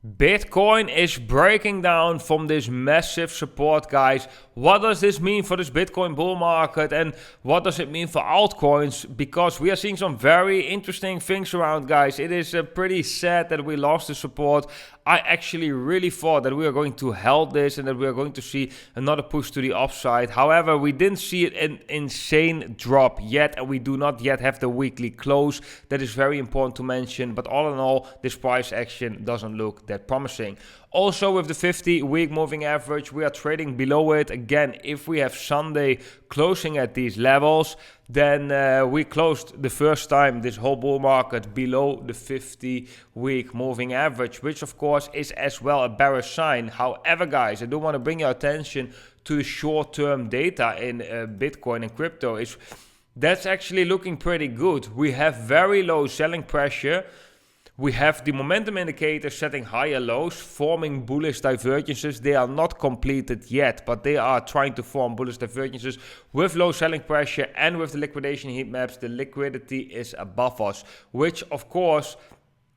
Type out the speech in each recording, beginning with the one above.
Bitcoin is breaking down from this massive support, guys. What does this mean for this Bitcoin bull market, and what does it mean for altcoins? Because we are seeing some very interesting things around, guys. It is pretty sad that we lost the support. I actually really thought that we are going to hold this and that we are going to see another push to the upside. However, we didn't see an insane drop yet, and we do not yet have the weekly close. That is very important to mention. But all in all, this price action doesn't look that promising. Also, with the 50-week moving average, we are trading below it. Again, if we have Sunday closing at these levels, then we closed the first time this whole bull market below the 50-week moving average, which of course is as well a bearish sign. However, guys, I do want to bring your attention to the short-term data in Bitcoin and crypto. That's actually looking pretty good. We have very low selling pressure. We have the momentum indicator setting higher lows, forming bullish divergences. They are not completed yet, but they are trying to form bullish divergences with low selling pressure, and with the liquidation heat maps, the liquidity is above us, which of course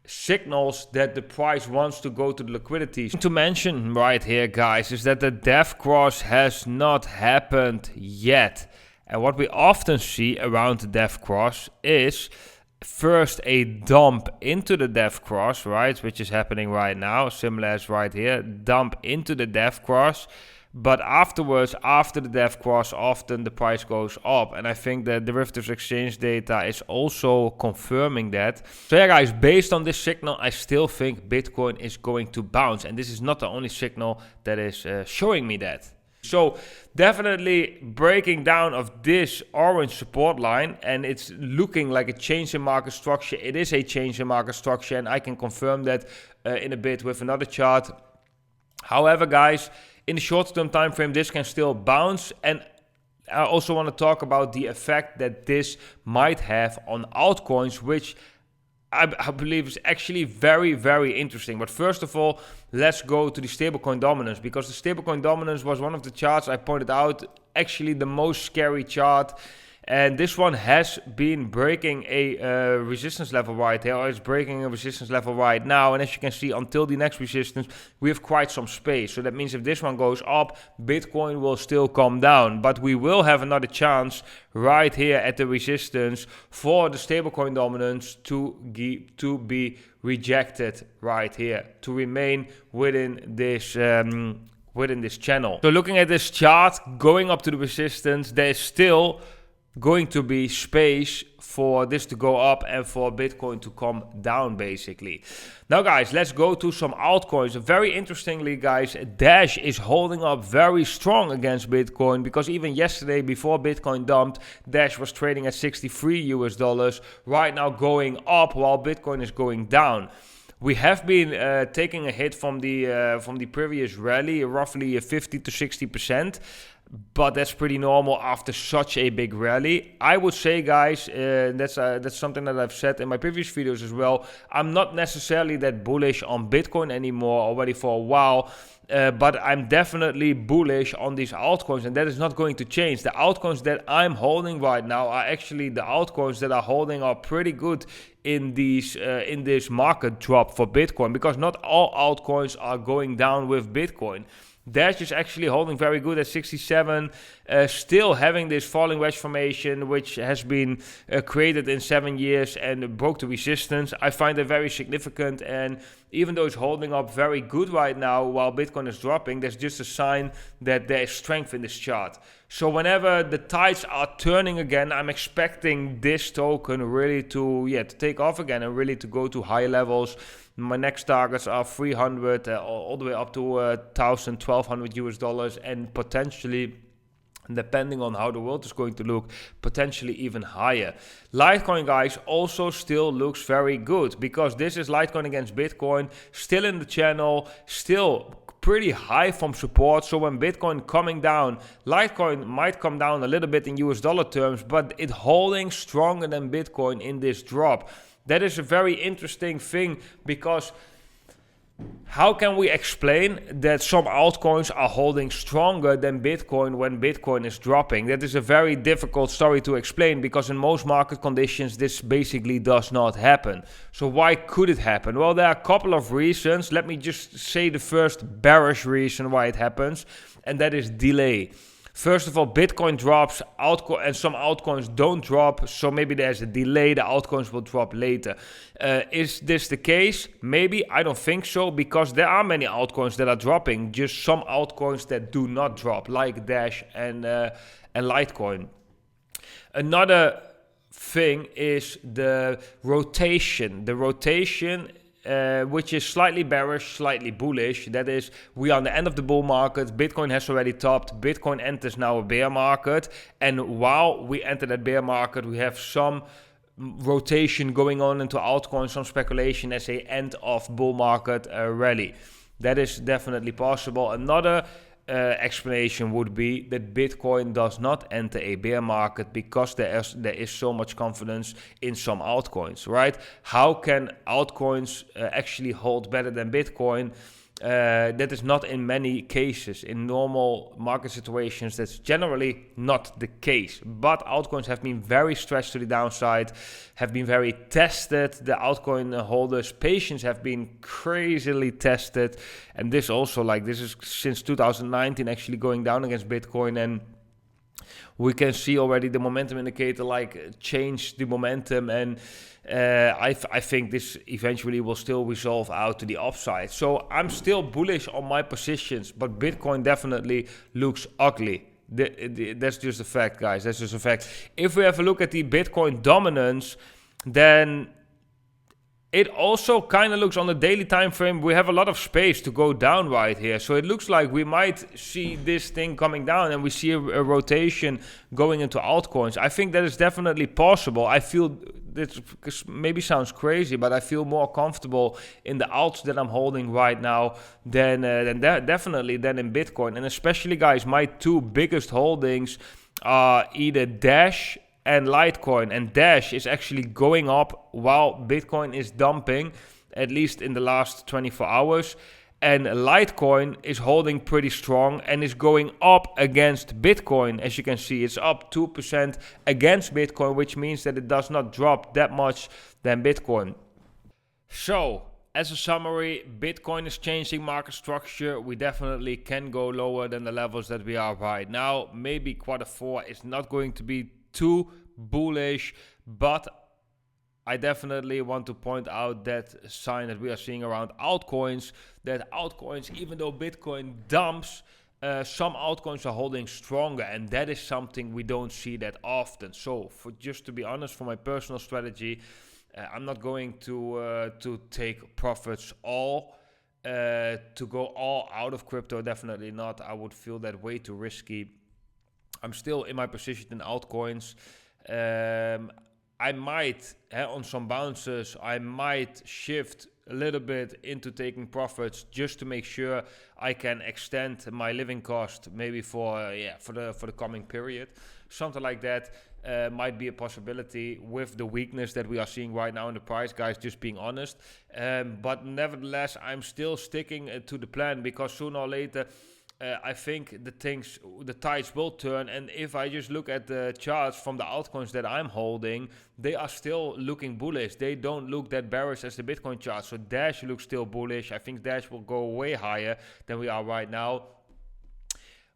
signals that the price wants to go to the liquidity. To mention right here, guys, is that the death cross has not happened yet. And what we often see around the death cross is first a dump into the death cross, right, which is happening right now, similar as right here, dump into the death cross, but afterwards, after the death cross, often the price goes up, and I think the derivatives exchange data is also confirming that. So yeah, guys, based on this signal, I still think Bitcoin is going to bounce, and this is not the only signal that is showing me that. So definitely breaking down of this orange support line, and it's looking like a change in market structure. It is a change in market structure, and I can confirm that in a bit with another chart. However, guys, in the short-term time frame, this can still bounce, and I also want to talk about the effect that this might have on altcoins, which I believe is actually very, very interesting. But first of all, let's go to the stablecoin dominance, because the stablecoin dominance was one of the charts I pointed out, actually the most scary chart. And this one has been breaking a resistance level right here, or it's breaking a resistance level right now. And as you can see, until the next resistance, we have quite some space. So that means if this one goes up, Bitcoin will still come down. But we will have another chance right here at the resistance for the stablecoin dominance to be rejected right here, to remain within this channel. So looking at this chart, going up to the resistance, there is still going to be space for this to go up and for Bitcoin to come down, basically. Now, guys, let's go to some altcoins. Very interestingly, guys, Dash is holding up very strong against Bitcoin, because even yesterday, before Bitcoin dumped, Dash was trading at $63 right now, going up while Bitcoin is going down. We have been taking a hit from the previous rally, roughly 50 to 60%. But that's pretty normal after such a big rally. I would say, guys, that's something that I've said in my previous videos as well. I'm not necessarily that bullish on Bitcoin anymore, already for a while. But I'm definitely bullish on these altcoins, and that is not going to change. The altcoins that I'm holding right now are actually the altcoins that are holding up pretty good in this market drop for Bitcoin, because not all altcoins are going down with Bitcoin. Dash is actually holding very good at 67, still having this falling wedge formation, which has been created in 7 years and broke the resistance. I find it very significant, and even though it's holding up very good right now while Bitcoin is dropping, that's just a sign that there is strength in this chart. So whenever the tides are turning again, I'm expecting this token really to take off again and really to go to high levels. My next targets are 300 all the way up to $1,000, $1,200 and potentially, depending on how the world is going to look, potentially even higher. Litecoin, guys, also still looks very good, because this is Litecoin against Bitcoin, still in the channel, still pretty high from support. So when Bitcoin coming down, Litecoin might come down a little bit in US dollar terms, but it holding stronger than Bitcoin in this drop. That is a very interesting thing, because how can we explain that some altcoins are holding stronger than Bitcoin when Bitcoin is dropping? That is a very difficult story to explain, because in most market conditions this basically does not happen. So why could it happen? Well, there are a couple of reasons. Let me just say the first bearish reason why it happens, and that is delay. First of all, Bitcoin drops, and some altcoins don't drop, so maybe there's a delay, the altcoins will drop later. Is this the case? Maybe, I don't think so, because there are many altcoins that are dropping, just some altcoins that do not drop, like Dash and Litecoin. Another thing is the rotation. The rotation, which is slightly bearish, slightly bullish. That is, we are on the end of the bull market. Bitcoin has already topped. Bitcoin enters now a bear market. And while we enter that bear market, we have some rotation going on into altcoins, some speculation as a end of bull market rally. That is definitely possible. Another explanation would be that Bitcoin does not enter a bear market because there is so much confidence in some altcoins, right? How can altcoins actually hold better than Bitcoin? That is not in many cases. In normal market situations, that's generally not the case. But altcoins have been very stretched to the downside, have been very tested. The altcoin holders' patience have been crazily tested. And this also, this is since 2019 actually going down against Bitcoin. And we can see already the momentum indicator change the momentum, and I think this eventually will still resolve out to the upside. So I'm still bullish on my positions, but Bitcoin definitely looks ugly. That's just a fact, guys. That's just a fact. If we have a look at the Bitcoin dominance, then it also kind of looks on the daily time frame, we have a lot of space to go down right here. So it looks like we might see this thing coming down and we see a rotation going into altcoins. I think that is definitely possible. I feel, this maybe sounds crazy, but I feel more comfortable in the alts that I'm holding right now than definitely than in Bitcoin. And especially, guys, my two biggest holdings are either Dash and Litecoin. And Dash is actually going up while Bitcoin is dumping, at least in the last 24 hours. And Litecoin is holding pretty strong and is going up against Bitcoin. As you can see, it's up 2% against Bitcoin, which means that it does not drop that much than Bitcoin. So, as a summary, Bitcoin is changing market structure. We definitely can go lower than the levels that we are right now. Maybe Q4 is not going to be too bullish, but I definitely want to point out that sign that we are seeing around altcoins, that altcoins, even though Bitcoin dumps, some altcoins are holding stronger, and that is something we don't see that often. So, just to be honest, for my personal strategy, I'm not going to take profits to go all out of crypto. Definitely not. I would feel that way too risky. I'm still in my position in altcoins. I might, on some bounces, I might shift a little bit into taking profits just to make sure I can extend my living cost, maybe for the coming period. Something like that might be a possibility with the weakness that we are seeing right now in the price, guys, just being honest. But nevertheless, I'm still sticking to the plan, because sooner or later, I think the tides will turn. And if I just look at the charts from the altcoins that I'm holding, they are still looking bullish. They don't look that bearish as the Bitcoin chart. So Dash looks still bullish. I think Dash will go way higher than we are right now.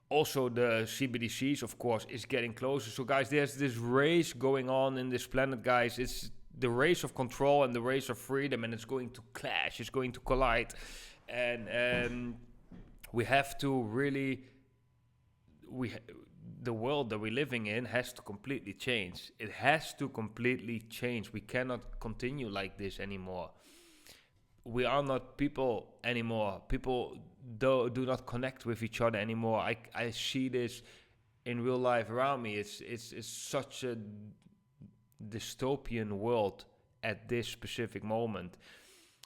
Also, the CBDCs, of course, is getting closer. So, guys, there's this race going on in this planet, guys. It's the race of control and the race of freedom, and it's going to clash. It's going to collide. And we have to really, the world that we're living in has to completely change. It has to completely change. We cannot continue like this anymore. We are not people anymore. People do not connect with each other anymore. I see this in real life around me. It's such a dystopian world at this specific moment.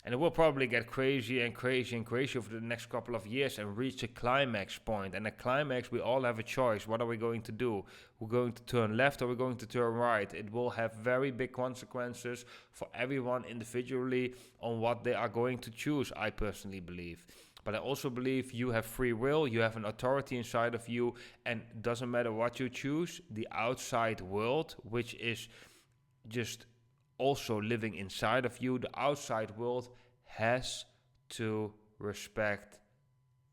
And it will probably get crazy and crazy and crazy over the next couple of years and reach a climax point. And a climax, we all have a choice. What are we going to do? We're going to turn left or we're going to turn right. It will have very big consequences for everyone individually on what they are going to choose, I personally believe. But I also believe you have free will, you have an authority inside of you, and it doesn't matter what you choose, the outside world, which is just also living inside of you, the outside world has to respect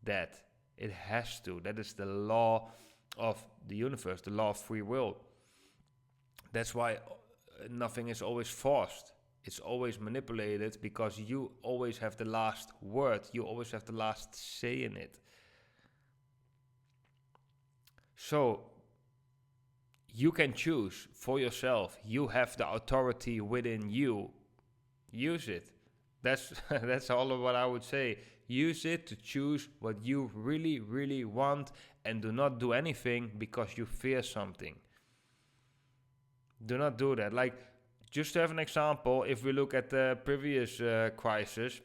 that. It has to. That is the law of the universe, the law of free will. That's why nothing is always forced. It's always manipulated because you always have the last word. You always have the last say in it. So you can choose for yourself. You have the authority within you. Use it. That's all of what I would say. Use it to choose what you really, really want, and do not do anything because you fear something. Do not do that. Like, just to have an example, if we look at the previous crisis,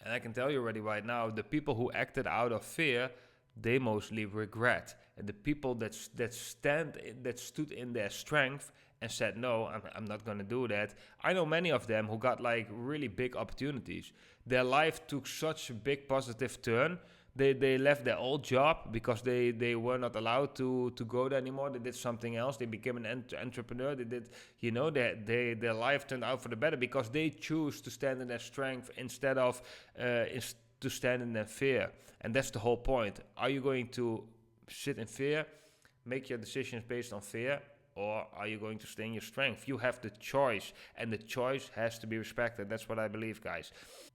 and I can tell you already right now, the people who acted out of fear, they mostly regret. And the people that stood in their strength and said, no, I'm not going to do that. I know many of them who got like really big opportunities. Their life took such a big positive turn. They left their old job because they were not allowed to go there anymore. They did something else. They became an entrepreneur. They did, their life turned out for the better because they choose to stand in their strength instead of to stand in their fear. And that's the whole point. Are you going to sit in fear, make your decisions based on fear, or are you going to stay in your strength? You have the choice, and the choice has to be respected. That's what I believe, guys.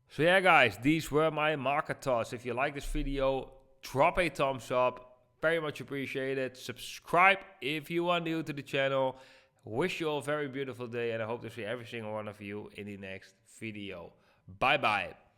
So yeah, guys, these were my market thoughts. If you like this video, drop a thumbs up. Very much appreciated. Subscribe if you are new to the channel. Wish you all a very beautiful day, and I hope to see every single one of you in the next video. Bye bye.